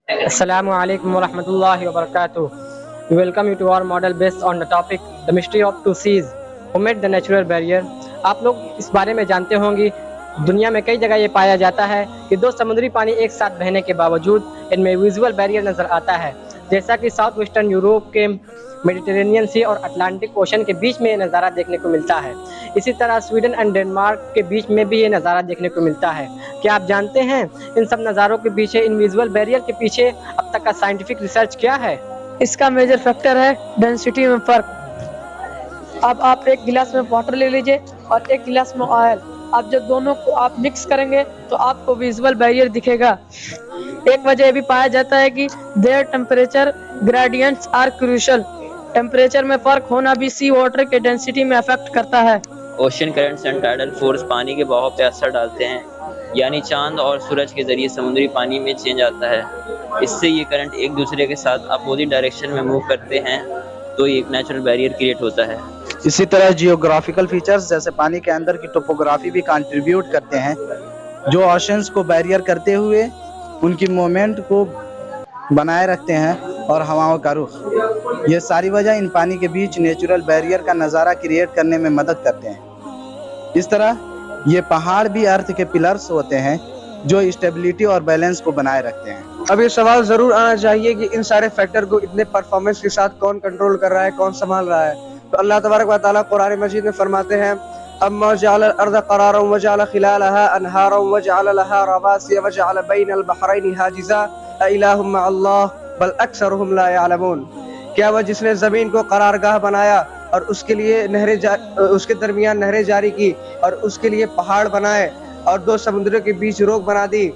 Assalamu alaikum wa rahmatullahi wa barakatuh. We welcome you to our model based on the topic The Mystery of Two Seas Who Made the Natural Barrier. آپ لوگ اس بارے میں جانتے ہوں گی دنیا میں کئی جگہ یہ پایا جاتا ہے کہ دو سمندری پانی ایک ساتھ بہنے کے باوجود ان میں ویژول بیریئر نظر آتا ہے، جیسا کہ ساؤتھ ویسٹرن یوروپ کے میڈیٹرینین سی اور اٹلانٹک اوشن کے بیچ میں یہ نظارہ دیکھنے کو ملتا ہے۔ اسی طرح سویڈن اینڈ ڈنمارک کے بیچ میں بھی یہ نظارہ دیکھنے کو ملتا ہے۔ کیا آپ جانتے ہیں ان سب نظاروں کے پیچھے، ان ویژول بیریئر کے پیچھے اب تک کا سائنٹیفک ریسرچ کیا ہے؟ اس کا میجر فیکٹر ہے ڈینسٹی میں فرق۔ اب آپ ایک گلاس میں واٹر لے لیجئے اور ایک گلاس میں آئل، آپ جب دونوں کو آپ مکس کریں گے تو آپ کو ویژول بیریئر دکھے گا۔ ایک وجہ یہ بھی پایا جاتا ہے کہ there temperature gradients are crucial, temperature میں فرق ہونا بھی سی واٹر کے ڈینسٹی میں افیکٹ کرتا ہے۔ Ocean currents and tidal force پانی کے بہاؤ پہ اثر ڈالتے ہیں، یعنی چاند اور سورج کے ذریعے سمندری پانی میں چینج آتا ہے۔ اس سے یہ کرنٹ ایک دوسرے کے ساتھ اپوزٹ ڈائریکشن میں موو کرتے ہیں تو یہ ایک نیچرل بیریئر کریٹ ہوتا ہے۔ اسی طرح جیوگرافیکل فیچرز جیسے پانی کے اندر کی ٹوپوگرافی بھی کنٹریبیوٹ کرتے ہیں، جو اوشنز کو بیریئر کرتے ہوئے ان کی موومنٹ کو بنائے رکھتے ہیں اور ہواؤں کا رخ۔ یہ ساری وجہ ان پانی کے بیچ نیچرل بیریئر کا نظارہ کریٹ کرنے میں مدد کرتے ہیں۔ اس طرح یہ پہاڑ بھی ارتھ کے پلرز ہوتے ہیں جو اسٹیبلٹی اور بیلنس کو بنائے رکھتے ہیں۔ اب یہ سوال ضرور آنا چاہیے کہ ان سارے فیکٹر کو اتنے پرفارمنس کے ساتھ کون کنٹرول کر رہا ہے، کون سنبھال رہا ہے؟ تو اللہ تبارک و تعالیٰ قرآن مجید میں فرماتے ہیں اما جعل الارض قرارا وجعل خلالها انہارا وجعل لها رواسي وجعل بین البحرین حاجزا االہ مع اللہ بل اکثرهم لا يعلمون۔ کیا وہ جس نے زمین کو قرارگاہ بنایا اور اس کے لیے اس کے درمیان نہریں جاری کی اور اس کے لیے پہاڑ بنائے اور دو سمندروں کے بیچ روک بنا دی،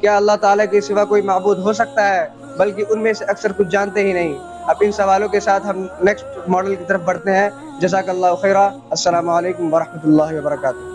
کیا اللہ تعالیٰ کے سوا کوئی معبود ہو سکتا ہے؟ بلکہ ان میں سے اکثر کچھ جانتے ہی نہیں۔ اب ان سوالوں کے ساتھ ہم نیکسٹ ماڈل کی طرف بڑھتے ہیں۔ جزاک اللہ خیرہ۔ السلام علیکم ورحمۃ اللہ وبرکاتہ۔